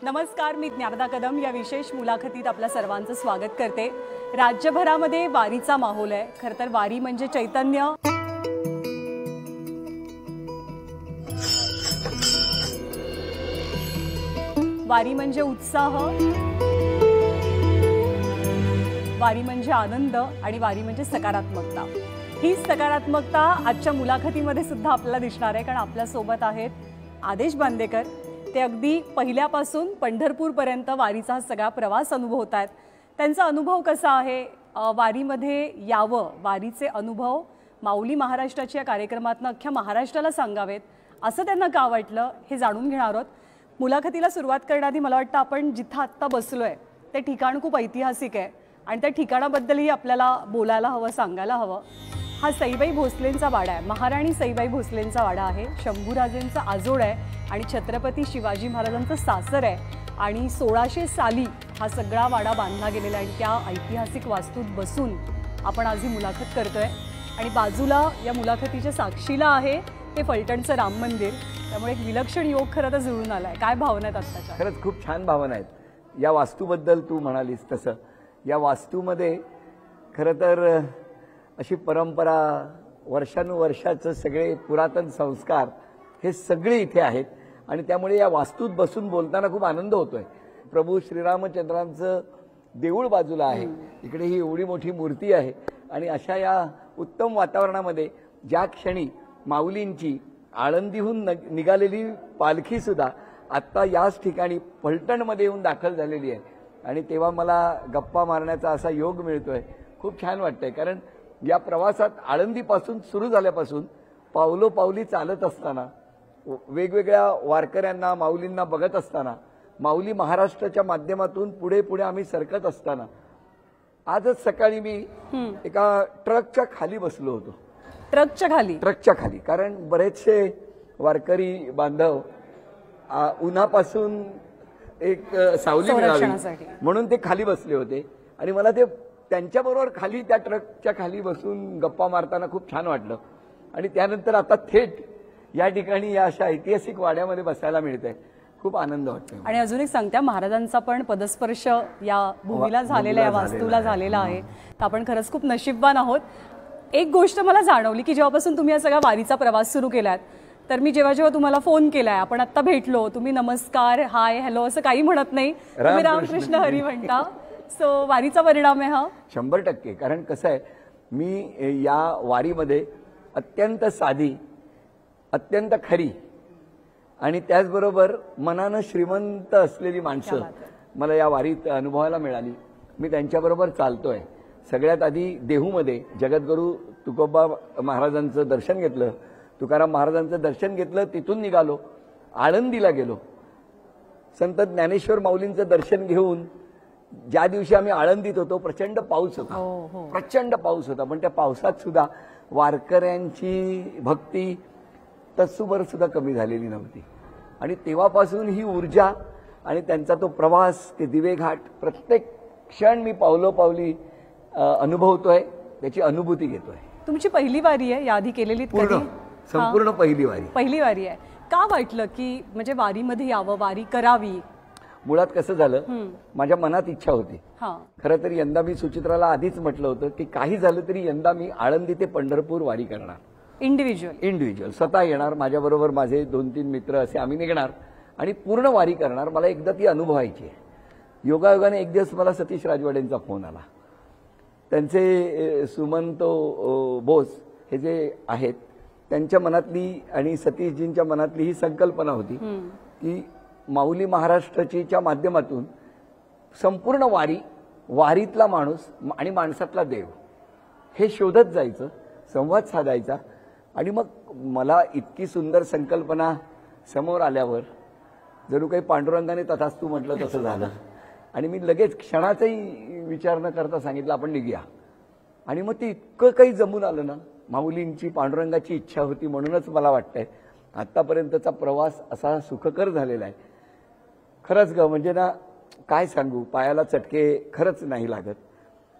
नमस्कार, मी ज्ञानदा कदम या विशेष मुलाखतीत आपल्या सर्वांचं स्वागत करते। राज्यभरामध्ये वारीचा माहोल आहे। खरं तर वारी म्हणजे चैतन्य, वारी म्हणजे उत्साह, वारी म्हणजे आनंद आणि वारी म्हणजे सकारात्मकता। ही सकारात्मकता आजच्या मुलाखतीमध्ये सुद्धा आपल्याला दिसणार आहे, कारण आपल्या सोबत आहेत आदेश बांदेकर। ते अगदी पहिल्यापासून पंढरपूरपर्यंत वारीचा सगळा प्रवास अनुभवतात। त्यांचा अनुभव कसा आहे, वारीमध्ये यावं, वारीचे अनुभव माऊली महाराष्ट्राच्या कार्यक्रमातून अख्ख्या महाराष्ट्राला सांगावेत असं त्यांना का वाटलं हे जाणून घेणार आहोत। मुलाखतीला सुरुवात करण्याआधी मला वाटतं आपण जिथं आत्ता बसलोय ते ठिकाण खूप ऐतिहासिक आहे आणि त्या ठिकाणाबद्दलही आपल्याला बोलायला हवं, सांगायला हवं। हा सईबाई भोसलेंचा वाडा आहे, महाराणी सईबाई भोसलेंचा वाडा आहे। शंभूराजेंचा आजोळ आहे आणि छत्रपती शिवाजी महाराजांचं सासर आहे आणि 1600 साली हा सगळा वाडा बांधला गेलेला आहे। त्या ऐतिहासिक वास्तूत बसून आपण आज ही मुलाखत करतोय आणि बाजूला या मुलाखतीच्या साक्षीला आहे ते फलटणचं राम मंदिर। त्यामुळे एक विलक्षण योग खरं तर जुळून आलाय। काय भावना आहेत आत्ताच्या? खरंच खूप छान भावना आहेत। या वास्तूबद्दल तू म्हणालीस तसं या वास्तूमध्ये खरं तर अशी परंपरा, वर्षानुवर्षाचं सगळे पुरातन संस्कार हे सगळे इथे आहेत आणि त्यामुळे या वास्तूत बसून बोलताना खूप आनंद होतोय। प्रभू श्रीरामचंद्रांचं देऊळ बाजूला आहे, इकडे ही एवढी मोठी मूर्ती आहे आणि अशा या उत्तम वातावरणामध्ये ज्या क्षणी माऊलींची आळंदीहून निघालेली पालखी सुद्धा आत्ता याच ठिकाणी फलटणमध्ये येऊन दाखल झालेली आहे आणि तेव्हा मला गप्पा मारण्याचा असा योग मिळतोय। खूप छान वाटतंय, कारण या प्रवासात आळंदीपासून सुरू झाल्यापासून पावलोपावली चालत असताना, वेगवेगळ्या वारकऱ्यांना, माऊलींना बघत असताना, माऊली महाराष्ट्राच्या माध्यमातून पुढे पुढे आम्ही सरकत असताना आजच सकाळी मी एका ट्रकच्या खाली बसलो होतो। ट्रकच्या खाली कारण बरेचसे वारकरी बांधव उन्हापासून एक सावली मिळावी म्हणून ते खाली बसले होते आणि मला ते त्यांच्याबरोबर खाली त्या ट्रकच्या खाली बसून गप्पा मारताना खूप छान वाटलं आणि त्यानंतर आता थेट या ठिकाणी या अशा ऐतिहासिक वाड्यामध्ये बसायला मिळतंय। खूप आनंद वाटतो आणि अजून एक सांगत्या, महाराजांचा पण पदस्पर्श या भूमीला झालेला आहे, वास्तूला झालेला आहे। तर आपण खरंच खूप नशीबवान आहोत। एक गोष्ट मला जाणवली की जेव्हापासून तुम्ही हा सगळा वारीचा प्रवास सुरू केलात, तर मी जेव्हा तुम्हाला फोन केलाय, आपण आता भेटलो, तुम्ही नमस्कार, हाय, हॅलो असं काही म्हणत नाही, तुम्ही रामकृष्ण हरी म्हणता। सो वारीचा परिणाम आहे हा 100%। कारण कसं आहे, मी या वारीमध्ये अत्यंत साधी, अत्यंत खरी आणि त्याचबरोबर मनानं श्रीमंत असलेली माणसं मला या वारीत अनुभवायला मिळाली। मी त्यांच्याबरोबर चालतोय। सगळ्यात आधी देहूमध्ये जगद्गुरू तुकोबा महाराजांचं दर्शन घेतलं, तुकाराम महाराजांचं दर्शन घेतलं, तिथून निघालो, आळंदीला गेलो। संत ज्ञानेश्वर माऊलींचं दर्शन घेऊन ज्या दिवशी आम्ही आळंदीत होतो प्रचंड पाऊस होता, प्रचंड पाऊस होता, पण त्या पावसात सुद्धा वारकऱ्यांची भक्ती तत्सुभर सुद्धा कमी झालेली नव्हती आणि तेव्हापासून ही ऊर्जा आणि त्यांचा तो प्रवास, ते दिवेघाट, प्रत्येक क्षण मी पावलोपावली अनुभवतोय, त्याची अनुभूती घेतोय। तुमची पहिली वारी आहे याआधी केलेली? संपूर्ण पहिली वारी आहे। का वाटलं की म्हणजे वारीमध्ये यावं, वारी करावी? मुळात कसं झालं, माझ्या मनात इच्छा होती। खरं तर यंदा मी सुचित्राला आधीच म्हटलं होतं की काही झालं तरी यंदा मी आळंदी ते पंढरपूर वारी करणार, इंडिव्हिज्युअल स्वतः येणार, माझ्याबरोबर माझे 2-3 मित्र असे आम्ही निघणार आणि पूर्ण वारी करणार। मला एकदा ती अनुभवायची आहे। योगायोगाने एक दिवस मला सतीश राजवाडेंचा फोन आला। त्यांचे सुमंतो बोस हे जे आहेत त्यांच्या मनातली आणि सतीशजींच्या मनातली ही संकल्पना होती की माऊली महाराष्ट्राच्या माध्यमातून संपूर्ण वारीतला माणूस आणि माणसातला देव हे शोधत जायचं, संवाद साधायचा। आणि मग मला इतकी सुंदर संकल्पना समोर आल्यावर जणू काही पांडुरंगाने तथास्तु म्हटलं तसं झालं आणि मी लगेच क्षणाचाही विचार न करता सांगितलं आपण निघूया। आणि मग ते इतकं काही जमून आलं ना, माऊलींची, पांडुरंगाची इच्छा होती म्हणूनच मला वाटतंय आतापर्यंतचा प्रवास असा सुखकर झालेला आहे। खरंच म्हणजे ना काय सांगू, पायाला चटके खरंच नाही लागत।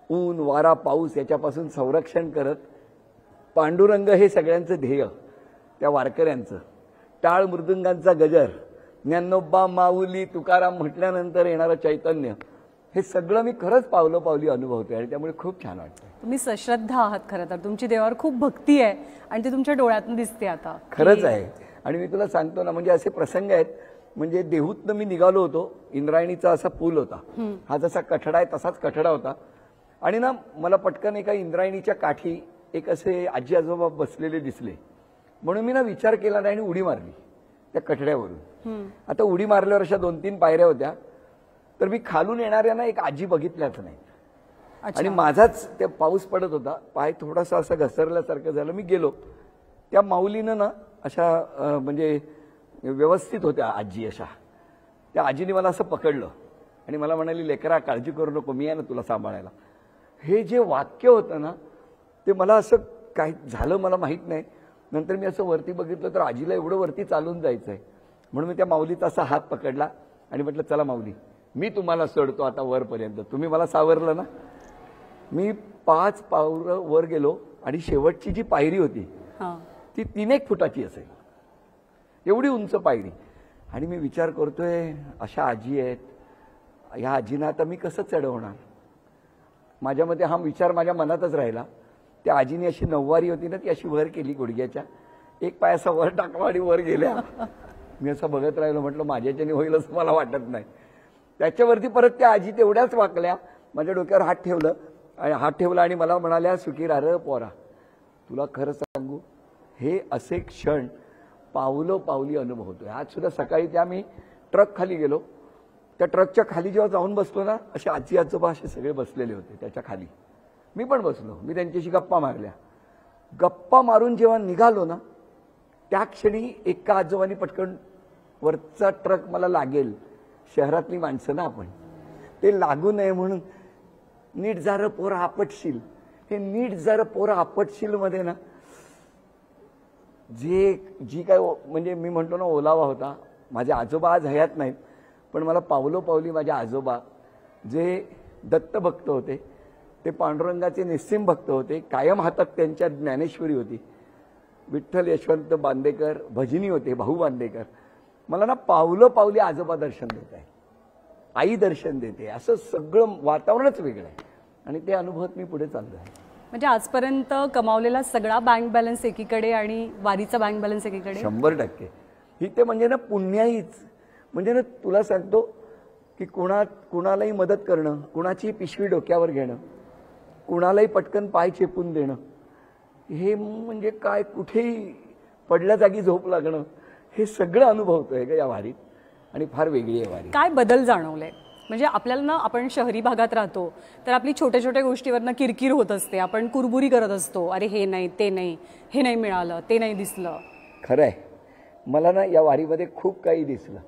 ऊन, वारा, पाऊस याच्यापासून संरक्षण करत पांडुरंग हे सगळ्यांचं ध्येय, त्या वारकऱ्यांचं टाळ मृदुंगांचा गजर, ज्ञानोबा माऊली तुकाराम म्हटल्यानंतर येणारं चैतन्य, हे सगळं मी खरंच पावलोपावली अनुभवतोय आणि त्यामुळे खूप छान वाटतं. तुम्ही सश्रद्धा आहात खरं तर, तुमची देवावर खूप भक्ती आहे आणि ती तुमच्या डोळ्यातून दिसते आता. खरंच आहे. आणि मी तुला सांगतो ना, म्हणजे असे प्रसंग आहेत, म्हणजे देहूतनं मी निघालो होतो, इंद्रायणीचा असा पूल होता, हा जसा कठडा आहे तसाच कठडा होता, आणि ना मला पटकन एका इंद्रायणीच्या काठी एक असे आजी आजोबा बसलेले दिसले, म्हणून मी ना विचार केला नाही आणि उडी मारली त्या कठड्यावरून. आता उडी मारल्यावर अशा 2-3 पायऱ्या होत्या, तर मी खालून येणाऱ्या ना एक आजी बघितल्याच नाही, आणि माझाच ते पाऊस पडत होता, पाय थोडासा असं घसरल्यासारखं झालं. मी गेलो, त्या माऊलीनं ना अशा म्हणजे व्यवस्थित होत्या आजी, अशा त्या आजीने मला असं पकडलं आणि मला म्हणाली, लेकरा काळजी करू नको, मी आहे ना तुला सांभाळायला. हे जे वाक्य होतं ना, ते मला असं काय झालं मला माहीत नाही. नंतर मी असं वरती बघितलं तर आजीला एवढं वरती चालून जायचं आहे, म्हणून मी त्या माऊलीचा असा हात पकडला आणि म्हटलं, चला माऊली, मी तुम्हाला सोडतो आता वरपर्यंत, तुम्ही मला सावरलं ना. मी 5 पावलं वर गेलो आणि शेवटची जी पायरी होती ती 3-1 फुटाची असेल, एवढी उंच पायरी. आणि मी विचार करतोय, अशा आजी आहेत, ह्या आजींना आता मी कसं चढवणार. माझ्या मते हा विचार माझ्या मनातच राहिला. त्या आजीने अशी नऊवारी होती ना, ती अशी वर केली गुडघ्याच्या, एक पाय असा वर टाकला आणि वर गेल्या. मी असं बघत राहिलो, म्हटलं माझ्याच्याने होईल असं मला वाटत नाही. त्याच्यावरती परत त्या आजी तेवढ्याच वाकल्या, माझ्या डोक्यावर हात ठेवला आणि मला म्हणाल्या, सुखी राहा रे पोरा. तुला खरं सांगू, हे असे क्षण पावलोपावली अनुभवतोय. आज सुद्धा सकाळी त्या मी ट्रक खाली गेलो, त्या ट्रकच्या खाली जेव्हा जाऊन बसलो ना, असे आजी आजोबा असे सगळे बसलेले होते त्याच्या खाली. मी पण बसलो, मी त्यांच्याशी गप्पा मारल्या. गप्पा मारून जेव्हा निघालो ना, त्या क्षणी एका आजोबांनी पटकन, वरचा ट्रक मला लागेल, शहरातली माणसं ना आपण, ते लागू नये म्हणून, नीट जरा पोरं आपटशील, हे नीट जरा पोरं आपटशील मध्ये ना जी काय म्हणजे मी म्हणतो ना ओलावा होता. माझे आजोबा आज हयात नाहीत, पण मला पावलोपावली माझे आजोबा जे दत्त भक्त होते, ते पांडुरंगाचे निस्सिम भक्त होते, कायम हातात त्यांच्या ज्ञानेश्वरी होती. विठ्ठल यशवंत बांदेकर भजनी होते, भाऊ बांदेकर. मला ना पावलोपावली आजोबा दर्शन देत आहे, आई दर्शन देते, असं सगळं वातावरणच वेगळं आहे आणि ते अनुभवत मी पुढे चाललो आहे. म्हणजे आजपर्यंत कमावलेला सगळा बँक बॅलन्स एकीकडे आणि वारीचा बँक बॅलन्स एकीकडे. 100% ही ते म्हणजे ना पुण्याईच. म्हणजे ना तुला सांगतो की कुणालाही मदत करणं, कुणाची पिशवी डोक्यावर घेणं, कुणालाही पटकन पाय चेपून देणं, हे म्हणजे काय, कुठेही पडल्या जागी झोप लागणं, हे सगळं अनुभवतोय का या वारीत. आणि फार वेगळी आहे वारी. काय बदल जाणवले म्हणजे आपल्याला ना, आपण शहरी भागात राहतो तर आपली छोट्या छोट्या गोष्टीवरनं किरकिर होत असते, आपण कुरबुरी करत असतो, अरे हे नाही ते नाही, हे नाही मिळालं, ते नाही दिसलं. खरं आहे, मला ना या वारीमध्ये खूप काही दिसलं,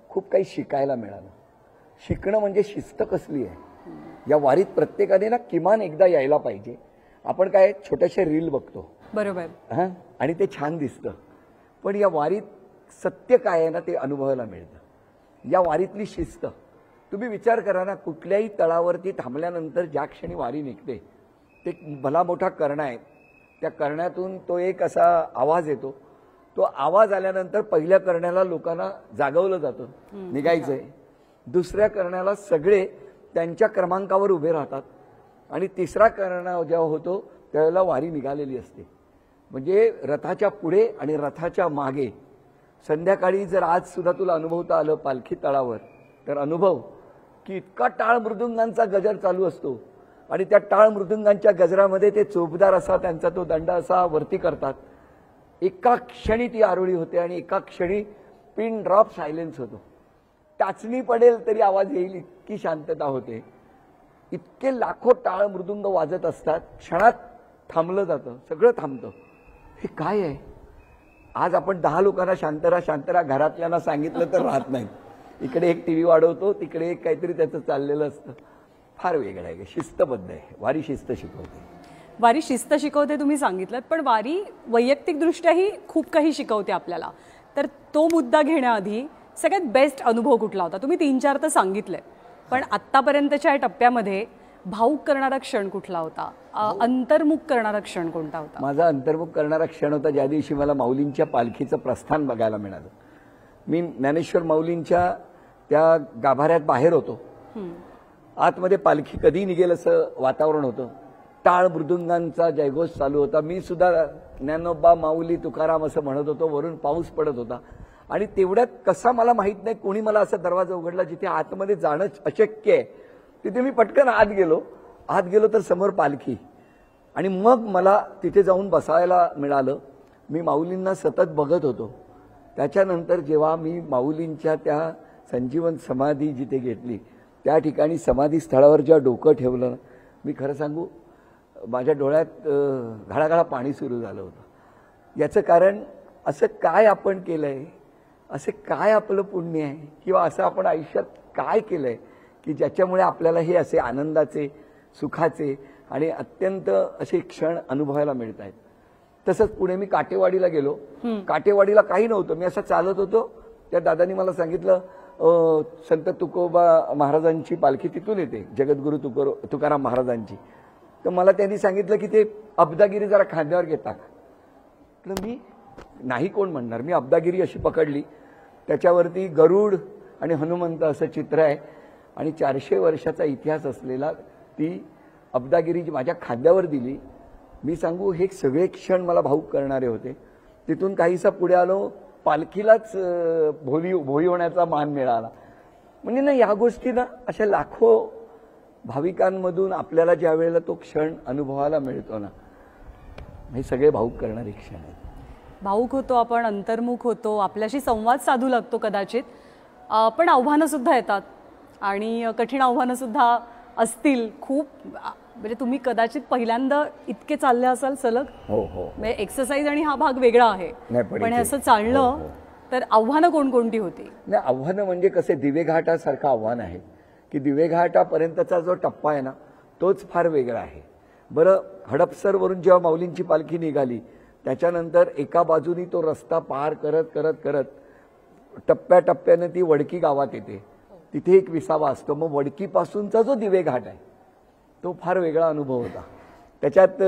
खूप काही शिकायला मिळालं. शिकणं म्हणजे शिस्त कसली आहे या वारीत प्रत्येकाने ना किमान एकदा यायला पाहिजे. आपण काय छोट्याशा रील बघतो, बरोबर, हां, आणि ते छान दिसतं, पण या वारीत सत्य काय आहे ना ते अनुभवायला मिळतं. या वारीतली शिस्त तुम्ही विचार करा ना, कुठल्याही तळावरती थांबल्यानंतर ज्या क्षणी वारी निघते, ते भला मोठा करणा आहे, त्या करण्यातून तो एक असा आवाज येतो. तो आवाज आल्यानंतर पहिल्या करण्याला लोकांना जागवलं जातं, निघायचंय. दुसऱ्या करण्याला सगळे त्यांच्या क्रमांकावर उभे राहतात आणि तिसरा करणा जेव्हा होतो त्यावेळेला वारी निघालेली असते. म्हणजे रथाच्या पुढे आणि रथाच्या मागे. संध्याकाळी जर आज सुद्धा तुला अनुभवता आलं पालखी तळावर, तर अनुभव की इतका टाळ मृदुंगांचा गजर चालू असतो आणि त्या टाळ मृदुंगांच्या गजरामध्ये ते चोपदार असा त्यांचा तो दंड असा वरती करतात. एका क्षणी ती आरोळी होते आणि एका क्षणी पिन ड्रॉप सायलेन्स होतो. टाचणी पडेल तरी आवाज येईल इतकी शांतता होते. इतके लाखो टाळ मृदुंग वाजत असतात, क्षणात थांबलं जातं, सगळं थांबतं. हे काय आहे? आज आपण 10 लोकांना शांतरा घरातल्यांना सांगितलं तर राहत नाही. इकडे एक टीव्ही वाढवतो, तिकडे एक काहीतरी त्याचं चाललेलं असतं. फार वेगळं आहे, शिस्तबद्ध आहे वारी. शिस्त शिकवते वारी, शिस्त शिकवते तुम्ही सांगितलं, पण वारी वैयक्तिकदृष्ट्याही खूप काही शिकवते आपल्याला. तर तो मुद्दा घेण्याआधी सगळ्यात बेस्ट अनुभव कुठला होता? तुम्ही 3-4 तर सांगितले, पण आत्तापर्यंतच्या टप्प्यामध्ये भाऊक करणारा क्षण कुठला होता? अंतर्मुख करणारा क्षण कोणता होता? माझा अंतर्मुख करणारा क्षण होता ज्या दिवशी मला माऊलींच्या पालखीचं प्रस्थान बघायला मिळालं. मी ज्ञानेश्वर माऊलींच्या त्या गाभाऱ्यात बाहेर होतो. आतमध्ये पालखी कधी निघेल असं वातावरण होतं. टाळ मृदुंगांचा जयघोष चालू होता. मी सुद्धा ज्ञानोबा माऊली तुकाराम असं म्हणत होतो. वरून पाऊस पडत होता आणि तेवढ्यात कसा मला माहित नाही कोणी मला असा दरवाजा उघडला जिथे आतमध्ये जाणं अशक्य आहे. तिथे मी पटकन आत गेलो तर समोर पालखी आणि मग मला तिथे जाऊन बसायला मिळालं. मी माऊलींना सतत बघत होतो. त्याच्यानंतर जेव्हा मी माऊलींच्या त्या संजीवन समाधी जिथे घेतली त्या ठिकाणी समाधी स्थळावर जेव्हा डोकं ठेवलं, मी खरं सांगू माझ्या डोळ्यात घळाघळा पाणी सुरू झालं होतं. याचं कारण असं काय आपण केलंय, असे काय आपलं पुण्य आहे किंवा असं आपण आयुष्यात काय केलंय की ज्याच्यामुळे आपल्याला हे असे आनंदाचे, सुखाचे आणि अत्यंत असे क्षण अनुभवायला मिळत आहेत. तसंच पुढे मी काटेवाडीला गेलो. काटेवाडीला काही नव्हतं. मी असं चालत होतो. त्या दादांनी मला सांगितलं संत तुकोबा महाराजांची पालखी तिथून येते, जगद्गुरु तुकाराम महाराजांची. तर मला त्यांनी सांगितलं की ते अब्दागिरी जरा खांद्यावर घेता. मी नाही कोण म्हणणार. मी अब्दागिरी अशी पकडली. त्याच्यावरती गरुड आणि हनुमंत असं चित्र आहे आणि 400 वर्षाचा इतिहास असलेला ती अब्दागिरी जी माझ्या खांद्यावर दिली. मी सांगू हे सगळे क्षण मला भावुक करणारे होते. तिथून काहीसा पुढे आलो, पालखीलाच भोई होण्याचा मान मिळाला. म्हणजे ना या गोष्टी ना अशा लाखो भाविकांमधून आपल्याला ज्या वेळेला तो क्षण अनुभवायला मिळतो ना, हे सगळे भावुक करणारे क्षण आहेत. भावुक होतो आपण, अंतर्मुख होतो, आपल्याशी संवाद साधू लागतो कदाचित. पण आव्हानं सुद्धा येतात आणि कठीण आव्हानं सुद्धा असतील खूप. म्हणजे तुम्ही कदाचित पहिल्यांदा इतके चालले असाल सलग. हो. म्हणजे एक्सरसाइज आणि हा भाग वेगळा आहे, पण हे असं चाललं तर आव्हानं कोणकोणती होती? नाही, आव्हानं म्हणजे कसे दिवेघाटासारखं आव्हान आहे की दिवेघाटापर्यंतचा जो टप्पा आहे ना तोच फार वेगळा आहे. बरं, हडपसरवरून जेव्हा माऊलींची पालखी निघाली त्याच्यानंतर एका बाजूनी तो रस्ता पार करत करत करत टप्प्याटप्प्याने ती वडकी गावात येते. तिथे एक विसावा असतो. मग वडकीपासूनचा जो दिवेघाट आहे तो फार वेगळा अनुभव होता. त्याच्यात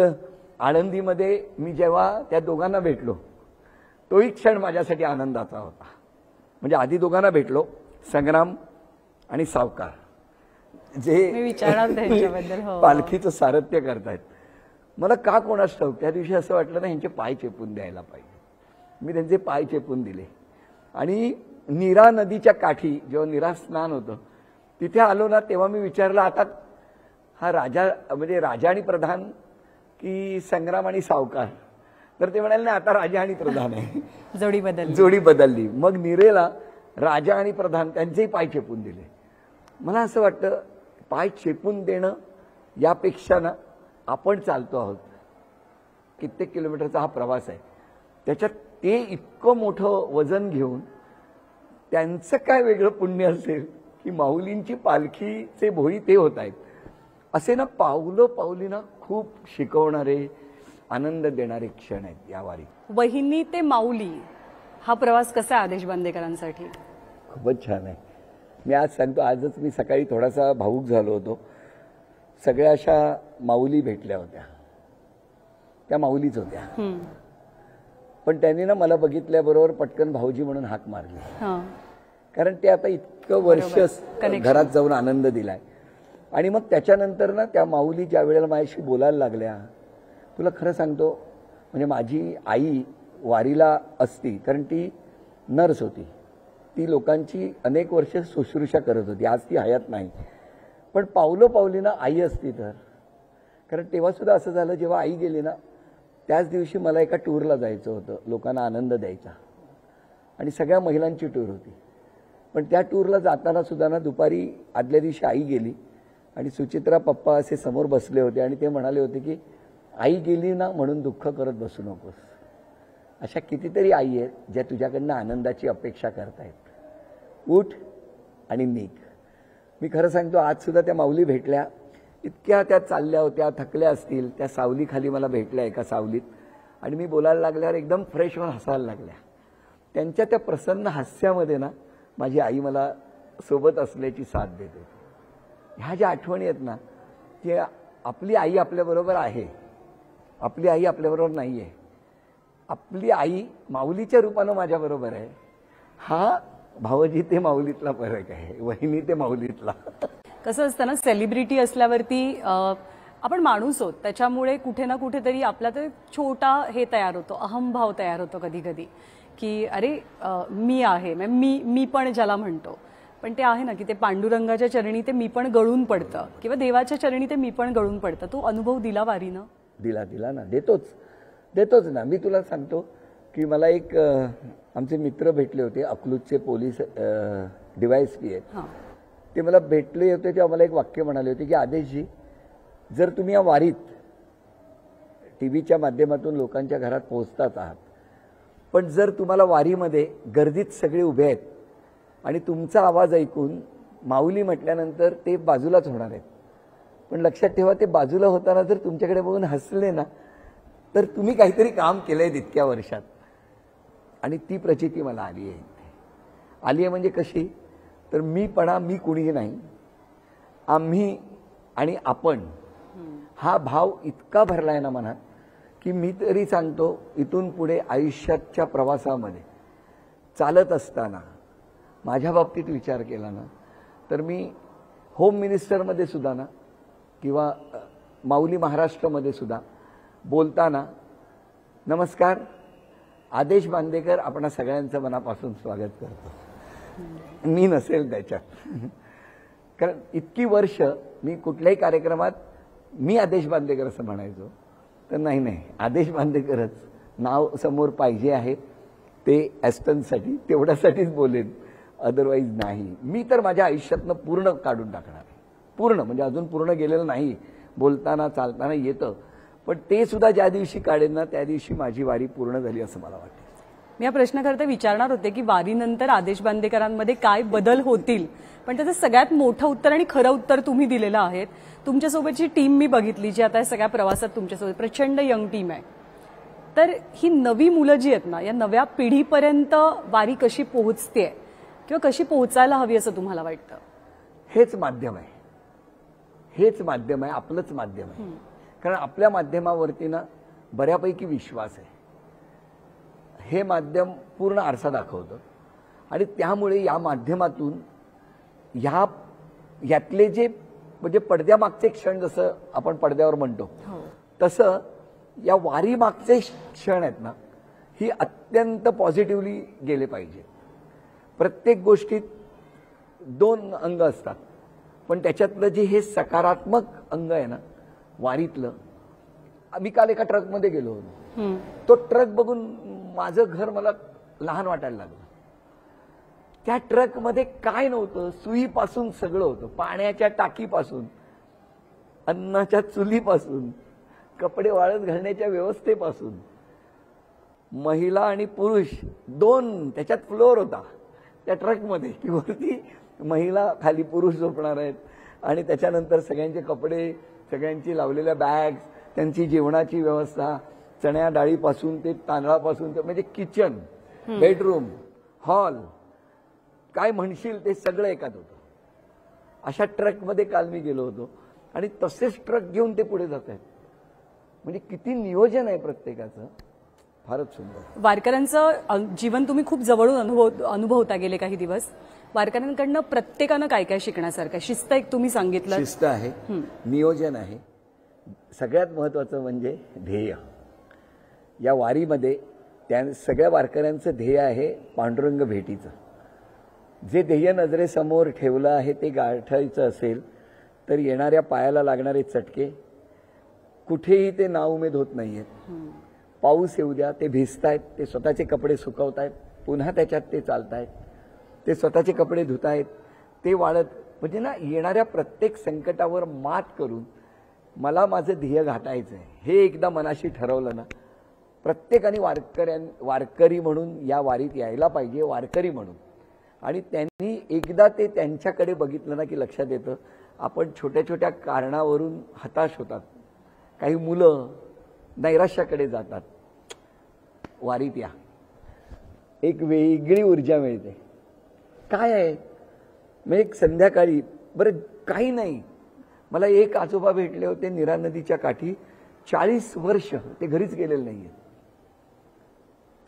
आळंदीमध्ये मी जेव्हा त्या दोघांना भेटलो तोही क्षण माझ्यासाठी आनंदाचा होता. म्हणजे आधी दोघांना भेटलो, संग्राम आणि सावकार, जे पालखीचं सारथ्य करतायत. मला का कोणास ठाऊक त्या दिवशी असं वाटलं ना ह्यांचे पाय चेपून द्यायला पाहिजे. मी त्यांचे पाय चेपून दिले आणि नीरा नदीच्या काठी जेव्हा नीरा स्नान होतं तिथे आलो ना तेव्हा मी विचारलं आता हा राजा म्हणजे राजा आणि प्रधान की संग्राम आणि सावकार. तर ते म्हणाले नाही आता राजा आणि प्रधान आहे. जोडी बदलली. मग नीरेला राजा आणि प्रधान त्यांचेही पाय चेपून दिले. मला असं वाटतं पाय चेपून देणं यापेक्षा ना आपण चालतो आहोत, कित्येक किलोमीटरचा हा प्रवास आहे, त्याच्यात ते इतकं मोठं वजन घेऊन त्यांचं काय वेगळं पुण्य असेल की माऊलींची पालखीचे भोई ते होत आहेत. असे ना पावलं पावलीना खूप शिकवणारे, आनंद देणारे क्षण आहेत या वारी. वहिनी ते माऊली हा प्रवास कसा आहे आदेश बांदेकरांसाठी? खूपच छान आहे. मी आज सांगतो, आजच मी सकाळी थोडासा भावूक झालो होतो. सगळ्या अशा माऊली भेटल्या होत्या, त्या माऊलीच होत्या. पण त्यांनी ना मला बघितल्याबरोबर पटकन भाऊजी म्हणून हाक मारली. कारण ते आता इतकं वर्ष घरात जाऊन आनंद दिलाय. आणि मग त्याच्यानंतर ना त्या माऊली ज्या वेळेला माझ्याशी बोलायला लागल्या, तुला खरं सांगतो म्हणजे माझी आई वारीला असती कारण ती नर्स होती. ती लोकांची अनेक वर्ष शुश्रूषा करत होती. आज ती हयात नाही. पण पावलं पावलीना आई असती तर. कारण तेव्हा सुद्धा असं झालं, जेव्हा आई गेली ना त्याच दिवशी मला एका टूरला जायचं होतं, लोकांना आनंद द्यायचा. आणि सगळ्या महिलांची टूर होती. पण त्या टूरला जाताना सुद्धा ना दुपारी आदल्या दिवशी आई गेली आणि सुचित्रा पप्पा असे समोर बसले होते आणि ते म्हणाले होते की आई गेली ना म्हणून दुःख करत बसू नकोस. अशा कितीतरी आई आहेत ज्या तुझ्याकडनं आनंदाची अपेक्षा करतायत. उठ आणि निघ. मी खरं सांगतो, आज सुद्धा त्या माऊली भेटल्या. इतक्या त्या चालल्या होत्या, थकल्या असतील. त्या सावलीखाली मला भेटल्या एका सावलीत आणि मी बोलायला लागल्यावर एकदम फ्रेश होऊन हसायला लागल्या. त्यांच्या त्या प्रसन्न हास्यामध्ये ना माझी आई मला सोबत असल्याची साथ देत होती. ह्या ज्या आठवणी आहेत ना, की आपली आई आपल्याबरोबर आहे, आपली आई आपल्याबरोबर नाही आहे, आपली आई माऊलीच्या रूपानं माझ्याबरोबर आहे, हा भावजी ते माऊलीतला फरक आहे, वहिनी ते माऊलीतला. कसं असतं ना, सेलिब्रिटी असल्यावरती आपण माणूस आहोत, त्याच्यामुळे कुठे ना कुठेतरी आपला तर छोटा हे तयार होतो, अहमभाव तयार होतो कधी कधी, की अरे मी आहे, मी पण ज्याला म्हणतो. पण ते आहे ना की ते पांडुरंगाच्या चरणी ते मी पण गळून पडतं, किंवा देवाच्या चरणी ते मी पण गळून पडतं. तो अनुभव दिला वारीनं? दिला ना, देतोच ना. मी तुला सांगतो की मला एक आमचे मित्र भेटले होते, अकलूजचे पोलीस DYSP आहेत. ते मला भेटले होते तेव्हा मला एक वाक्य म्हणाले होते की आदेशजी, जर तुम्ही या वारीत टीव्हीच्या माध्यमातून लोकांच्या घरात पोहोचताच आहात, पण जर तुम्हाला वारीमध्ये गर्दीत सगळे उभे आहेत आणि तुमचा आवाज ऐकून माऊली म्हटल्यानंतर ते बाजूलाच होणार आहेत, पण लक्षात ठेवा ते बाजूला होताना जर तुमच्याकडे बघून हसले ना, तर तुम्ही काहीतरी काम केलंय इतक्या वर्षात. आणि ती प्रचिती मला आली आहे म्हणजे कशी, तर मी कुणीही नाही, आम्ही आणि आपण हा भाव इतका भरलाय ना मनात, की मी तरी सांगतो इथून पुढे आयुष्याच्या प्रवासामध्ये चालत असताना माझ्या बाबतीत विचार केला ना, तर मी होम मिनिस्टरमध्ये सुद्धा ना, किंवा माऊली महाराष्ट्रामध्ये सुद्धा बोलताना, नमस्कार, आदेश बांदेकर आपणा सगळ्यांचं मनापासून स्वागत करतो, मी नसेल त्याच्यात. कारण इतकी वर्ष मी कुठल्याही कार्यक्रमात मी आदेश बांदेकर असं म्हणायचो, तर नाही, आदेश बांदेकरच नाव समोर पाहिजे आहे, ते ॲस्टनसाठी तेवढ्यासाठीच बोलेन, अदरवाईज नाही. मी तर माझ्या आयुष्यातनं पूर्ण काढून टाकणार आहे, पूर्ण म्हणजे अजून पूर्ण गेलेलं नाही, बोलताना चालताना येतं, पण ते सुद्धा ज्या दिवशी काढेन ना त्या दिवशी माझी वारी पूर्ण झाली असं मला वाटतं. मी हा प्रश्न करता विचारणार होते की वारीनंतर आदेश बांदेकरांमध्ये काय बदल होतील, पण त्याचं सगळ्यात मोठं उत्तर आणि खरं उत्तर तुम्ही दिलेलं आहे. तुमच्यासोबतची टीम मी बघितली, जी आता या सगळ्या प्रवासात तुमच्यासोबत प्रचंड यंग टीम आहे. तर ही नवी मुलं जी आहेत ना, या नव्या पिढीपर्यंत वारी कशी पोहोचते किंवा कशी पोहोचायला हवी असं तुम्हाला वाटतं? हेच माध्यम आहे, आपलंच माध्यम आहे. कारण आपल्या माध्यमावरती ना बऱ्यापैकी विश्वास आहे. हे माध्यम पूर्ण आरसा दाखवतं आणि त्यामुळे या माध्यमातून यातले जे म्हणजे पडद्यामागचे क्षण, जसं आपण पडद्यावर म्हणतो, तसं या वारी मागचे क्षण आहेत ना, ही अत्यंत पॉझिटिव्हली गेले पाहिजे. प्रत्येक गोष्टीत दोन अंग असतात, पण त्याच्यातलं जे हे सकारात्मक अंग आहे ना वारीतलं, मी काल एका ट्रकमध्ये गेलो होतो, तो ट्रक बघून माझं घर मला लहान वाटायला लागलं. त्या ट्रकमध्ये काय नव्हतं, सुईपासून सगळं होतं, पाण्याच्या टाकीपासून, अन्नाच्या चुलीपासून, कपडे वाळत घालण्याच्या व्यवस्थेपासून, महिला आणि पुरुष दोन त्याच्यात फ्लोअर होता त्या ट्रकमध्ये, की वरती महिला खाली पुरुष झोपणार आहेत, आणि त्याच्यानंतर सगळ्यांचे कपडे, सगळ्यांची लावलेल्या बॅग्स, त्यांची जेवणाची व्यवस्था, चण्या डाळीपासून ते तांदळापासून, म्हणजे किचन, बेडरूम, हॉल, काय म्हणशील ते सगळं एकात होतं. अशा ट्रकमध्ये काल मी गेलो होतो आणि तसेच ट्रक घेऊन ते पुढे जात आहेत. म्हणजे किती नियोजन आहे प्रत्येकाचं, फारच सुंदर. वारकऱ्यांचं जीवन तुम्ही खूप जवळून अनुभवता गेले काही दिवस. वारकऱ्यांकडनं प्रत्येकानं काय काय शिकण्यासारखं? शिस्त एक तुम्ही सांगितलं, शिस्त आहे, नियोजन आहे, सगळ्यात महत्वाचं म्हणजे ध्येय. या वारीमध्ये त्या सगळ्या वारकऱ्यांचं ध्येय आहे पांडुरंग भेटीचं. जे ध्येय नजरेसमोर ठेवलं आहे ते गाठायचं असेल तर येणाऱ्या पायाला लागणारे चटके कुठेही ते नाउमेद होत नाहीयेत. पाऊस येऊ द्या, ते भिजतायत, ते स्वतःचे कपडे सुकवतायत, पुन्हा त्याच्यात ते चालतायत, ते स्वतःचे कपडे धुतायत, ते वाळत, म्हणजे ना येणाऱ्या प्रत्येक संकटावर मात करून मला माझं ध्येय गाठायचं आहे हे एकदा मनाशी ठरवलं ना, प्रत्येकाने वारकरी म्हणून या वारीत यायला पाहिजे, वारकरी म्हणून. आणि त्यांनी एकदा ते त्यांच्याकडे बघितलं ना की लक्षात येतं, आपण छोट्या छोट्या कारणावरून हताश होतात, काही मुलं नैराश्याकडे जातात. वारीत या, एक वेगळी ऊर्जा मिळते. काय आहे म्हणजे एक संध्याकाळी, बरं काही नाही, मला एक आजोबा भेटले होते नीरा नदीच्या काठी, 40 वर्ष ते घरीच गेलेले नाहीये.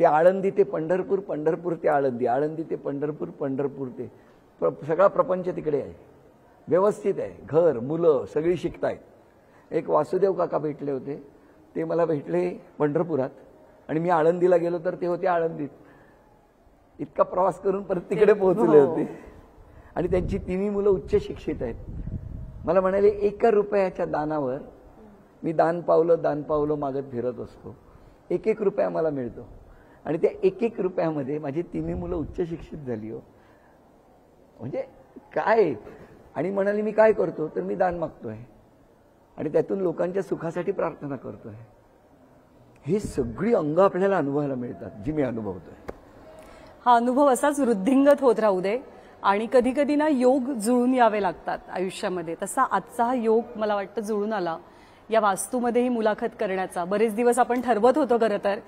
ते आळंदी ते पंढरपूर, पंढरपूर ते आळंदी, आळंदी ते पंढरपूर, पंढरपूर ते सगळा प्रपंच तिकडे आहे, व्यवस्थित आहे, घर मुलं सगळी शिकतायत. एक वासुदेव काका भेटले होते, ते मला भेटले पंढरपुरात आणि मी आळंदीला गेलो तर ते होते आळंदीत. इतका प्रवास करून परत तिकडे पोहोचले होते आणि त्यांची तिन्ही मुलं उच्च शिक्षित आहेत. मला म्हणाले 1 रुपयाच्या दानावर मी दान पावलं मागत फिरत असतो, 1 रुपया मला मिळतो आणि त्या 1 रुपयामध्ये माझी तिन्ही मुलं उच्च शिक्षित झाली हो. म्हणजे काय. आणि म्हणाली मी काय करतो तर मी दान मागतोय आणि त्यातून लोकांच्या सुखासाठी प्रार्थना करतोय. ही सगळी अंग आपल्याला अनुभवायला मिळतात जी मी अनुभवतोय. हा अनुभव असाच वृद्धिंगत होत राहू दे आणि कधी कधी ना योग जुळून यावे लागतात आयुष्यामध्ये. तसा आजचा हा योग मला वाटतं जुळून आला या वास्तूमध्ये ही मुलाखत करण्याचा. बरेच दिवस आपण ठरवत होतो खरं तर,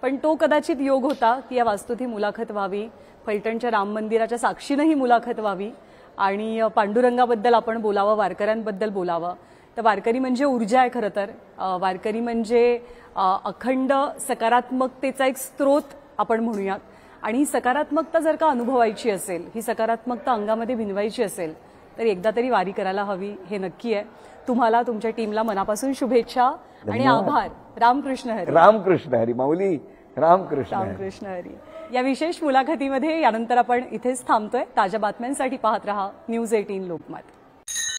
पण तो कदाचित योग होता की या वास्तूत ही मुलाखत व्हावी, फलटणच्या राम मंदिराच्या साक्षीनं ही मुलाखत व्हावी आणि पांडुरंगाबद्दल आपण बोलावं, वारकऱ्यांबद्दल बोलावं. तर वारकरी म्हणजे ऊर्जा आहे खरं तर. वारकरी म्हणजे अखंड सकारात्मकतेचा एक स्रोत आपण म्हणूयात. आणि ही सकारात्मकता जर का अनुभवायची असेल, ही सकारात्मकता अंगामध्ये भिनवायची असेल तर एकदा तरी वारी करायला हवी, हे नक्की आहे. तुम्हाला तुमच्या टीमला मनापासून शुभेच्छा आणि आभार. रामकृष्ण हरी. रामकृष्ण हरी माऊली. रामकृष्ण हरी. रामकृष्ण हरी. या विशेष मुलाखतीमध्ये यानंतर आपण इथेच थांबतोय. ताज्या बातम्यांसाठी पाहत रहा न्यूज 18 लोकमत.